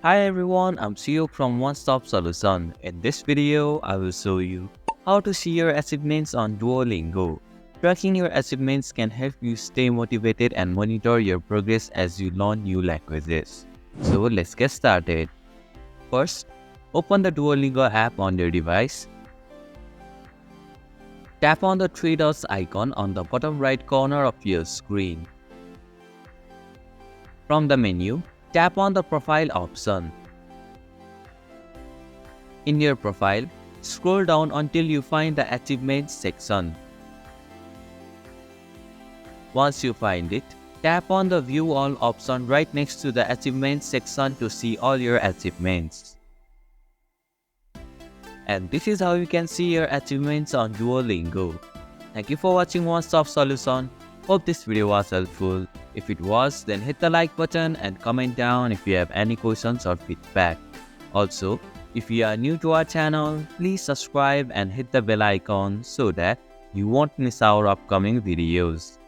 Hi everyone, I'm CEO from One Stop Solution. In this video, I will show you how to see your achievements on Duolingo. Tracking your achievements can help you stay motivated and monitor your progress as you learn new languages. So let's get started. First, open the Duolingo app on your device. Tap on the three dots icon on the bottom right corner of your screen. From the menu, tap on the profile option. In your profile, scroll down until you find the Achievements section. Once you find it, tap on the View All option right next to the Achievements section to see all your achievements. And this is how you can see your achievements on Duolingo. Thank you for watching One Stop Solution. Hope this video was helpful. If it was, then hit the like button and comment down if you have any questions or feedback. Also, if you are new to our channel, please subscribe and hit the bell icon so that you won't miss our upcoming videos.